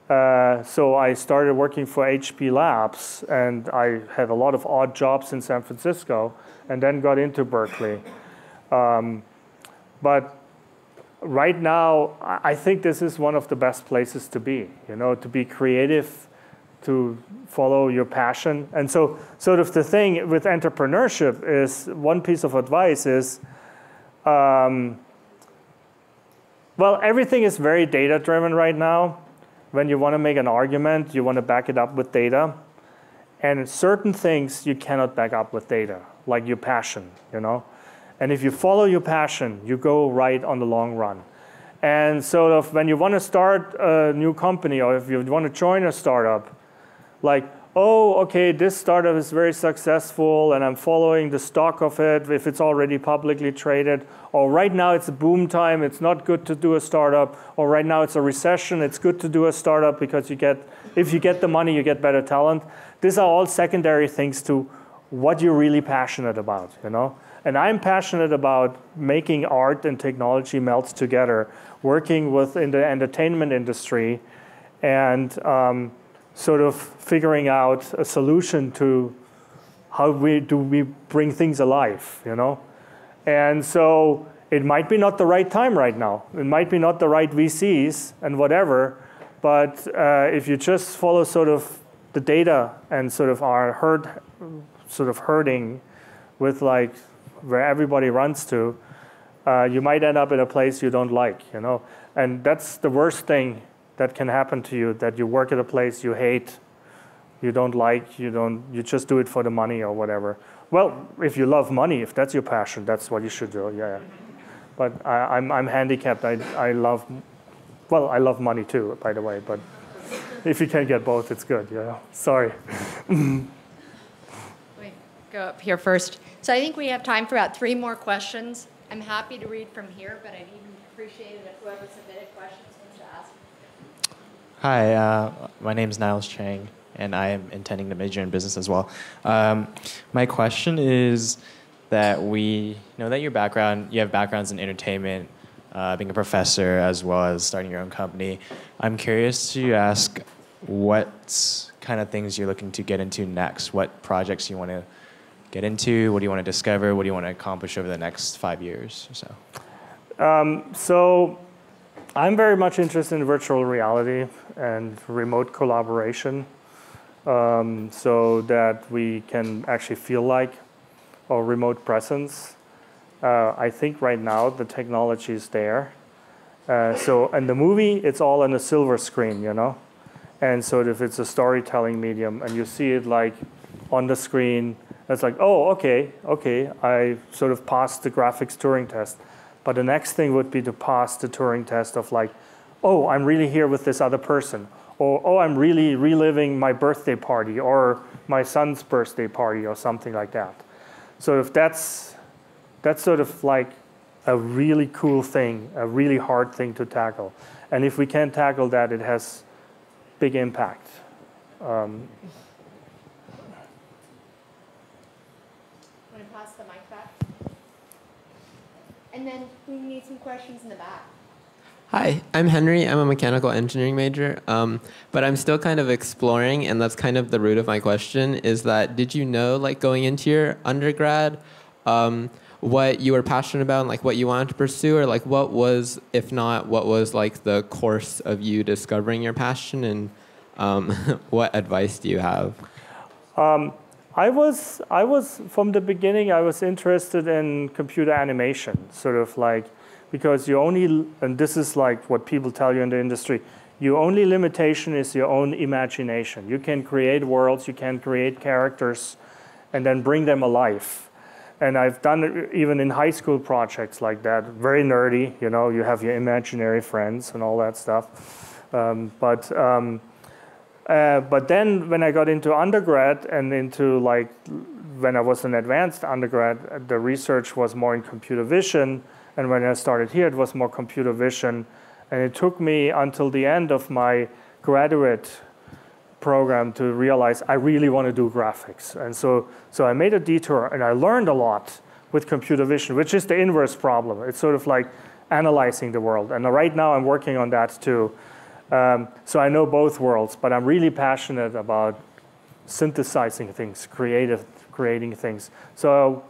so I started working for HP Labs, and I had a lot of odd jobs in San Francisco, and then got into Berkeley. But right now, I think this is one of the best places to be, you know, to be creative, to follow your passion. And so sort of the thing with entrepreneurship is, one piece of advice is, well, everything is very data-driven right now. When you want to make an argument, you want to back it up with data. And certain things you cannot back up with data, like your passion, you know? And if you follow your passion, you go right on the long run. And sort of when you want to start a new company, or if you want to join a startup, like oh, okay, this startup is very successful and I'm following the stock of it if it's already publicly traded. Or right now it's a boom time, it's not good to do a startup. Or right now it's a recession, it's good to do a startup because if you get the money, you get better talent. These are all secondary things to what you're really passionate about, you know? And I'm passionate about making art and technology melt together, working within the entertainment industry and sort of figuring out a solution to how we bring things alive, you know? And so it might be not the right time right now. It might be not the right VCs and whatever, but if you just follow sort of the data and sort of are herding with like where everybody runs to, you might end up in a place you don't like, you know? And that's the worst thing that can happen to you, that you work at a place you hate, you don't like, you just do it for the money or whatever. Well, if you love money, if that's your passion, that's what you should do, yeah. But I'm handicapped, I love money too, by the way, but if you can get both, it's good, yeah. Sorry. Wait, go up here first. So I think we have time for about 3 more questions. I'm happy to read from here, but I'd even appreciate it if whoever submitted questions wants to ask. Hi, my name is Niles Chang, and I am intending to major in business as well. My question is that we know that you have backgrounds in entertainment, being a professor, as well as starting your own company. I'm curious to ask what kind of things you're looking to get into next, what projects you want to get into, what do you want to discover, what do you want to accomplish over the next 5 years or so? So I'm very much interested in virtual reality and remote collaboration, so that we can actually feel like a remote presence. I think right now the technology is there. So in the movie, it's all on a silver screen, you know? And so if it's a storytelling medium and you see it like on the screen, it's like, oh, okay, I sort of passed the graphics Turing test. But the next thing would be to pass the Turing test of like, oh, I'm really here with this other person. Or, oh, I'm really reliving my birthday party or my son's birthday party or something like that. So if that's sort of like a really cool thing, a really hard thing to tackle. And if we can tackle that, it has big impact. Want to pass the mic back? And then we need some questions in the back. Hi, I'm Henry. I'm a mechanical engineering major, but I'm still kind of exploring, and that's kind of the root of my question, is that did you know, like going into your undergrad, what you were passionate about and like what you wanted to pursue, or like what was, if not, what was like the course of you discovering your passion, and what advice do you have? I was from the beginning, I was interested in computer animation, sort of like, because you only, and this is like what people tell you in the industry, your only limitation is your own imagination. You can create worlds, you can create characters, and then bring them alive. And I've done it even in high school projects like that, very nerdy, you know, you have your imaginary friends and all that stuff. But then when I got into undergrad and into like, when I was an advanced undergrad, the research was more in computer vision. And when I started here, it was more computer vision. And it took me until the end of my graduate program to realize I really want to do graphics. And so I made a detour, and I learned a lot with computer vision, which is the inverse problem. It's sort of like analyzing the world. And right now, I'm working on that too. So I know both worlds, but I'm really passionate about synthesizing things, creating things. So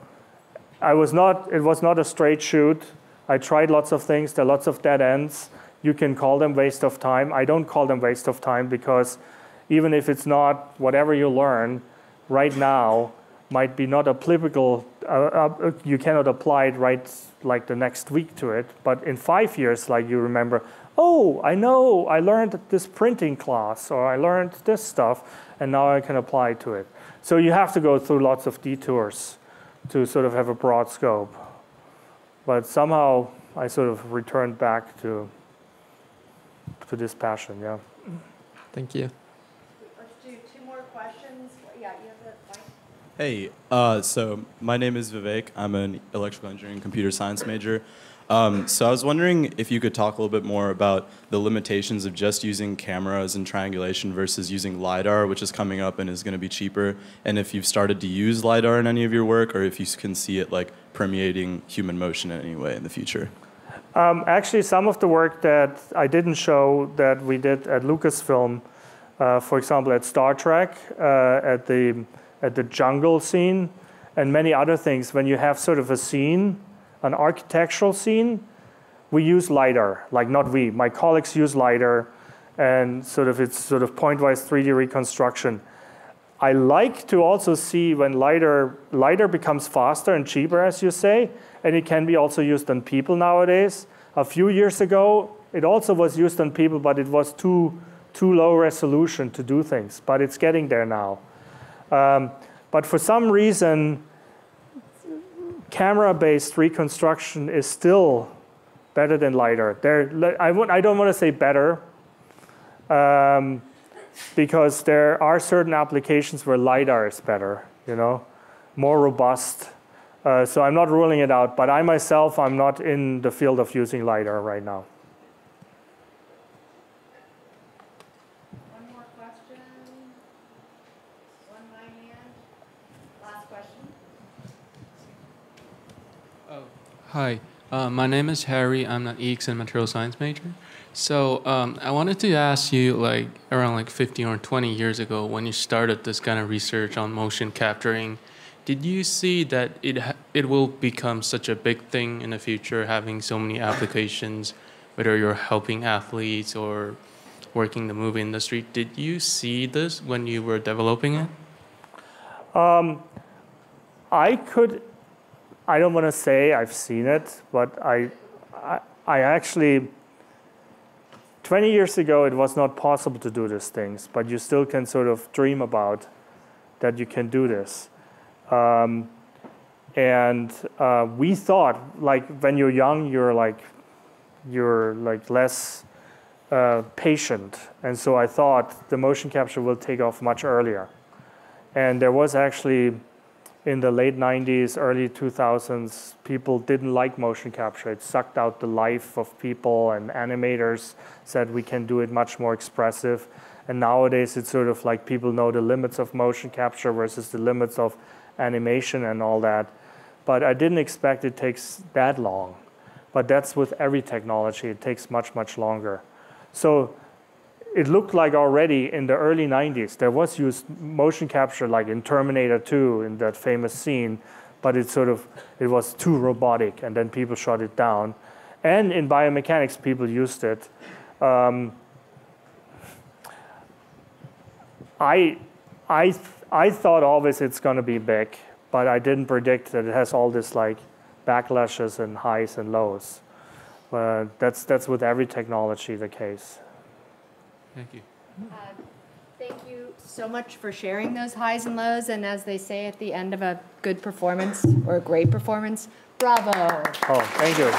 it was not a straight shoot. I tried lots of things. There are lots of dead ends. You can call them waste of time. I don't call them waste of time because even if it's not whatever you learn right now might be not applicable, you cannot apply it right like the next week to it. But in 5 years, like you remember, oh, I know, I learned this printing class, or I learned this stuff, and now I can apply to it. So you have to go through lots of detours to sort of have a broad scope. But somehow I sort of returned back to this passion, yeah. Thank you. Let's do 2 more questions. Hey, so my name is Vivek. I'm an electrical engineering computer science major. So I was wondering if you could talk a little bit more about the limitations of just using cameras and triangulation versus using LiDAR, which is coming up and is going to be cheaper, and if you've started to use LiDAR in any of your work, or if you can see it like permeating human motion in any way in the future. Actually, some of the work that I didn't show that we did at Lucasfilm, for example, at Star Trek, at the jungle scene, and many other things, when you have sort of a scene, an architectural scene, we use LiDAR. Like not we, my colleagues use LiDAR, and it's sort of pointwise 3D reconstruction. I like to also see when LiDAR becomes faster and cheaper, as you say, and it can be also used on people nowadays. A few years ago, it also was used on people, but it was too low resolution to do things. But it's getting there now. But for some reason, camera-based reconstruction is still better than LiDAR. I don't want to say better, because there are certain applications where LiDAR is better, more robust. So I'm not ruling it out, but I myself, I'm not in the field of using LiDAR right now. One more question. One by hand. Last question. Hi, my name is Harry. I'm an EX and material science major. So I wanted to ask you, around 15 or 20 years ago, when you started this kind of research on motion capturing, did you see that it will become such a big thing in the future, having so many applications, whether you're helping athletes or working in the movie industry? Did you see this when you were developing it? I don't want to say I've seen it, but I actually, 20 years ago, it was not possible to do these things, but you still can sort of dream about that you can do this. We thought, when you're young, you're less patient, and so I thought the motion capture will take off much earlier. And there was actually, in the late 90s, early 2000s, people didn't like motion capture. It sucked out the life of people, and animators said we can do it much more expressive. And nowadays, it's sort of like people know the limits of motion capture versus the limits of animation and all that. But I didn't expect it takes that long. But that's with every technology. It takes much, much longer. So it looked like already in the early 90s, there was used motion capture, like in Terminator 2, in that famous scene, but it was too robotic, and then people shut it down. And in biomechanics, people used it. I thought always it's going to be big, but I didn't predict that it has all this backlashes and highs and lows. That's with every technology the case. Thank you. Thank you so much for sharing those highs and lows, and as they say at the end of a good performance or a great performance, bravo. Oh, thank you.